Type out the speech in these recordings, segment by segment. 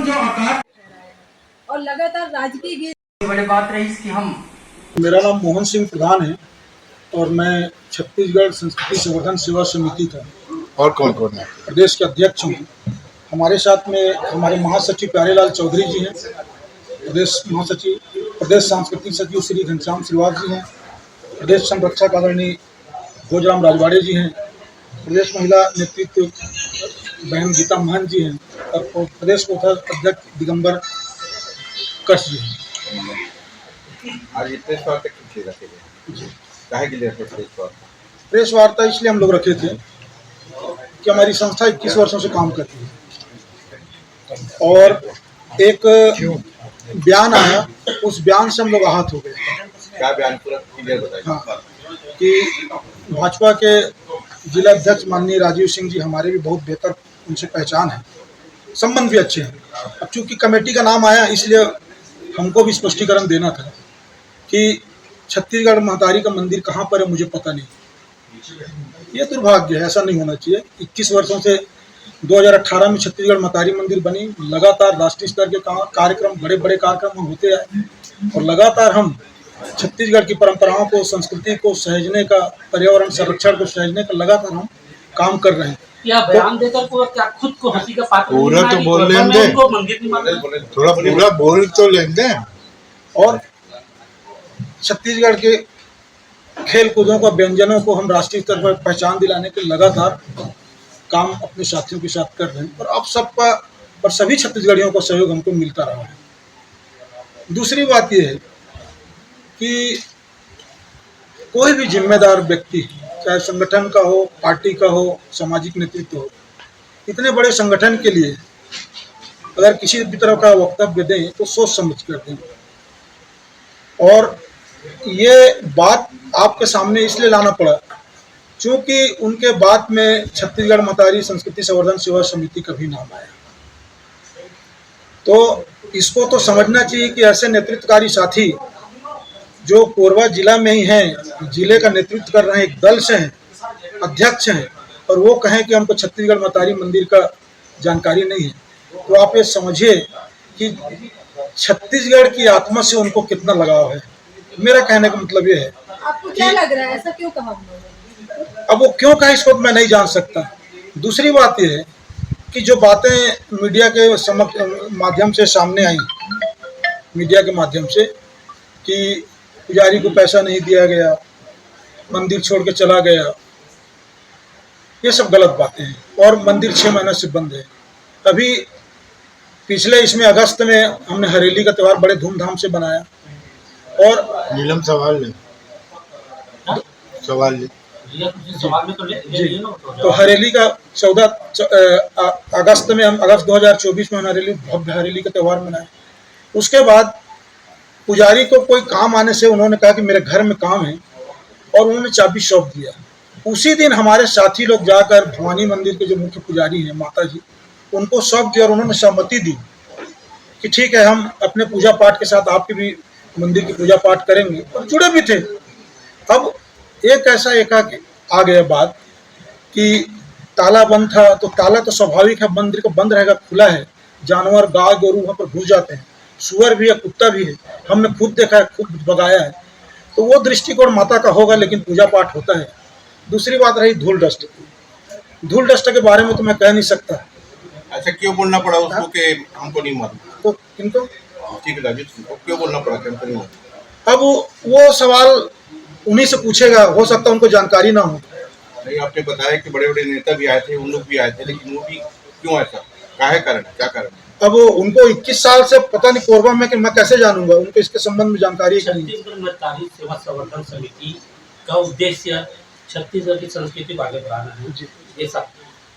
जो आकार और लगातार राजकीय बड़ी बात रही कि हम मेरा नाम मोहन सिंह प्रधान है और मैं छत्तीसगढ़ संस्कृति संवर्धन सेवा समिति का और कौन कौन है प्रदेश के अध्यक्ष हूँ। हमारे साथ में हमारे महासचिव प्यारेलाल चौधरी जी हैं, प्रदेश महासचिव, प्रदेश सांस्कृतिक सचिव श्री घनश्याम श्रीवास जी हैं, प्रदेश संरक्षक आदरणीय भोजराम राजवाड़े जी हैं, प्रदेश महिला नेतृत्व बहन गीता महंत जी हैं और प्रदेश कोषाध्यक्ष दिगंबर कश जी हैं। आज ये प्रेस वार्ता किस लिए रखे गए? काहे के लिए रखे प्रेस वार्ता? प्रेस वार्ता इसलिए हम लोग रखे थे कि हमारी संस्था 21 वर्षों से काम करती है और एक बयान आया, उस बयान से हम लोग आहत हो गए। क्या बयान? पूरा क्लियर बताइए। हाँ, कि भाजपा के जिला अध्यक्ष माननीय राजीव सिंह जी हमारे भी बहुत बेहतर उनसे पहचान है, संबंध भी अच्छे हैं। अब चूंकि कमेटी का नाम आया इसलिए हमको भी स्पष्टीकरण देना था कि छत्तीसगढ़ महतारी का मंदिर कहाँ पर है मुझे पता नहीं। ये दुर्भाग्य है, ऐसा नहीं होना चाहिए। 21 वर्षों से 2018 में छत्तीसगढ़ महतारी मंदिर बनी, लगातार राष्ट्रीय स्तर के कार्यक्रम, बड़े बड़े कार्यक्रम होते आए और लगातार हम छत्तीसगढ़ की परंपराओं को, संस्कृति को सहेजने का, पर्यावरण संरक्षण को सहेजने का लगातार हम काम कर रहे हैं। या बयान देकर को क्या खुद को हंसी का पात्र पूरा तो बोल लेंगे, थोड़ा पूरा बोल तो लेंगे। और छत्तीसगढ़ के खेल कूदों का, व्यंजनों को हम राष्ट्रीय स्तर पर पहचान दिलाने के लगातार काम अपने साथियों के साथ कर रहे हैं और अब सबका और सभी छत्तीसगढ़ियों का सहयोग हमको मिलता रहा है। दूसरी बात यह है कि कोई भी जिम्मेदार व्यक्ति, चाहे संगठन का हो, पार्टी का हो, सामाजिक नेतृत्व हो, इतने बड़े संगठन के लिए अगर किसी भी तरह का वक्तव्य दें तो सोच समझ कर दें। और ये बात आपके सामने इसलिए लाना पड़ा क्योंकि उनके बाद में छत्तीसगढ़ महतारी संस्कृति संवर्धन सेवा समिति का भी नाम आया। तो इसको तो समझना चाहिए कि ऐसे नेतृत्वकारी साथी जो कोरबा जिला में ही हैं, जिले का नेतृत्व कर रहे हैं, एक दल से हैं, अध्यक्ष हैं, और वो कहें कि हमको छत्तीसगढ़ महतारी मंदिर का जानकारी नहीं है, तो आप ये समझिए कि छत्तीसगढ़ की आत्मा से उनको कितना लगाव है। मेरा कहने का मतलब ये है। आपको क्या लग रहा है, ऐसा क्यों कहा उन्होंने? अब वो क्यों कहा इसको मैं नहीं जान सकता। दूसरी बात ये है कि जो बातें मीडिया के माध्यम से सामने आई, मीडिया के माध्यम से कि पुजारी को पैसा नहीं दिया गया, मंदिर छोड़ के चला गया, ये सब गलत बातें हैं और मंदिर 6 महीने से बंद है। अभी पिछले इसमें अगस्त में हमने हरेली का त्यौहार बड़े धूमधाम से बनाया और नीलम सवाल ले तो हरेली का 14 अगस्त में हम अगस्त 2024 में हरेली, भव्य हरेली का त्यौहार मनाया। उसके बाद पुजारी को कोई काम आने से उन्होंने कहा कि मेरे घर में काम है और उन्होंने चाबी सौंप दिया। उसी दिन हमारे साथी लोग जाकर भवानी मंदिर के जो मुख्य पुजारी हैं माता जी, उनको सौंप दिया और उन्होंने सहमति दी कि ठीक है, हम अपने पूजा पाठ के साथ आपके भी मंदिर की पूजा पाठ करेंगे और जुड़े भी थे। अब एक ऐसा आ गया बात कि ताला बंद था, तो ताला तो स्वाभाविक है, मंदिर को बंद रहेगा, खुला है, जानवर गाय गोरू वहाँ पर घुस जाते हैं, सुअर भी है, कुत्ता भी है, हमने खुद देखा है, खुद भगाया है, तो वो दृष्टिकोण माता का होगा, लेकिन पूजा पाठ होता है। दूसरी बात रही धूल डस्ट की। धूल डस्ट के बारे में तो मैं कह नहीं सकता। अच्छा, क्यों बोलना पड़ा उसको कि हमको नहीं मालूम? तो किनको ठीक है, क्यों बोलना पड़ा कि हमको नहीं मालूम? अब वो सवाल उन्हीं से पूछेगा, हो सकता है उनको जानकारी ना हो। नहीं, आपने बताया कि बड़े बड़े नेता भी आए थे, उन लोग भी आए थे, लेकिन वो भी क्यों ऐसा, काहे कारण, क्या कारण? अब उनको 21 साल से पता नहीं कोरबा में, कि मैं कैसे जानूंगा, उनको इसके संबंध में जानकारी नहीं। छत्तीसगढ़ महतारी सेवा संवर्धन समिति का उद्देश्य छत्तीसगढ़ की संस्कृति को आगे बढ़ाना है। ऐसा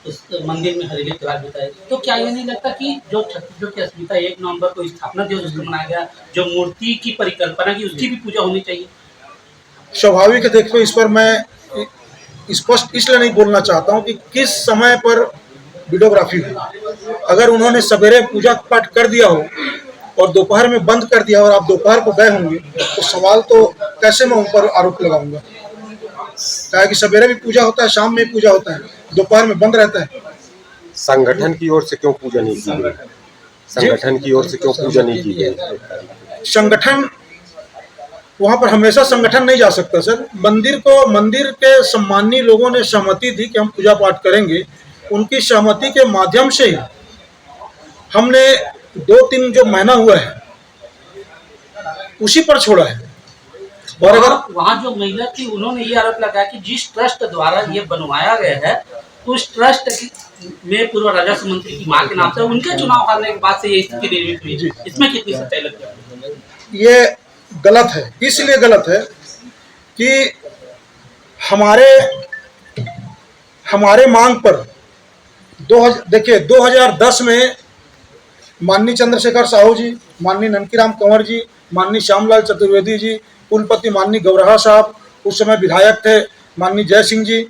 उस मंदिर में हरेली त्योहार बताया, तो क्या ये नहीं लगता कि जो छत्तीसगढ़ की अस्मिता 1 नवंबर को स्थापना दिवस मनाया गया, जो मूर्ति की परिकल्पना की, उसकी भी पूजा होनी चाहिए? स्वाभाविक है। देखो, इस पर मैं स्पष्ट इसलिए नहीं बोलना चाहता हूँ कि किस समय पर वीडियोग्राफी हुई। अगर उन्होंने सवेरे पूजा पाठ कर दिया हो और दोपहर में बंद कर दिया और आप दोपहर को गए होंगे, तो सवाल तो कैसे मैं उन पर आरोप लगाऊंगा। क्या कि सवेरे भी पूजा होता है, शाम में पूजा होता है, दोपहर में बंद रहता है। संगठन की ओर से क्यों पूजा नहीं की गई? संगठन की ओर से क्यों पूजा नहीं की गई? संगठन वहां पर हमेशा संगठन नहीं जा सकता सर। मंदिर के सम्मानीय लोगों ने सहमति दी कि हम पूजा पाठ करेंगे। उनकी सहमति के माध्यम से ही हमने 2-3 जो महीना हुआ है उसी पर छोड़ा है। और अगर वहाँ जो महिला थी उन्होंने ये आरोप लगाया कि जिस ट्रस्ट द्वारा ये बनवाया गया है उस ट्रस्ट में पूर्व राजस्व मंत्री की मां के नाम से उनके चुनाव हारने के बाद से ये स्थिति निर्मित हुई। इसमें कितनी सच्चाई लगती है? ये गलत है। इसलिए गलत है कि हमारे मांग पर देखिए 2010 में माननीय चंद्रशेखर साहू जी, माननीय ननकीराम कंवर जी, माननीय श्यामलाल चतुर्वेदी जी, कुलपति माननीय गौरहा साहब उस समय विधायक थे, माननीय जय सिंह जी,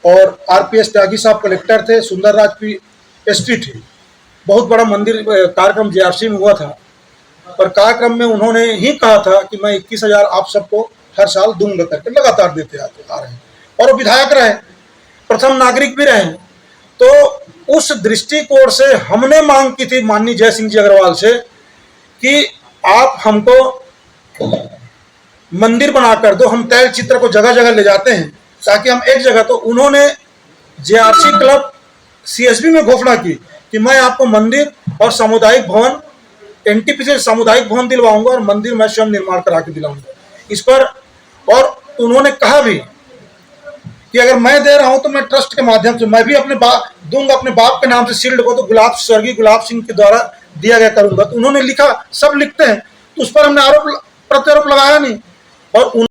और आरपीएस त्यागी साहब कलेक्टर थे, सुंदरराज पी एसपी थे। बहुत बड़ा मंदिर कार्यक्रम जेआरसी में हुआ था और कार्यक्रम में उन्होंने ही कहा था कि मैं 21,000 आप सबको हर साल दूंगा करके लगातार देते आ रहे हैं। और वो विधायक रहे, प्रथम नागरिक भी रहे। तो उस दृष्टिकोण से हमने मांग की थी माननीय जय सिंह जी अग्रवाल से कि आप हमको मंदिर बनाकर दो, हम तैल चित्र को जगह जगह ले जाते हैं ताकि हम एक जगह। तो उन्होंने जेआरसी क्लब सीएसबी में घोषणा की कि मैं आपको मंदिर और सामुदायिक भवन एनटीपी से सामुदायिक भवन दिलवाऊंगा और मंदिर मैं स्वयं निर्माण करा के दिलाऊंगा इस पर। और उन्होंने कहा भी कि अगर मैं दे रहा हूं तो मैं ट्रस्ट के माध्यम से मैं भी दूंगा अपने बाप के नाम से शील्ड को, तो स्वर्गीय गुलाब सिंह के द्वारा दिया गया करूंगा। तो उन्होंने लिखा, सब लिखते हैं, तो उस पर हमने आरोप प्रत्यारोप लगाया नहीं। और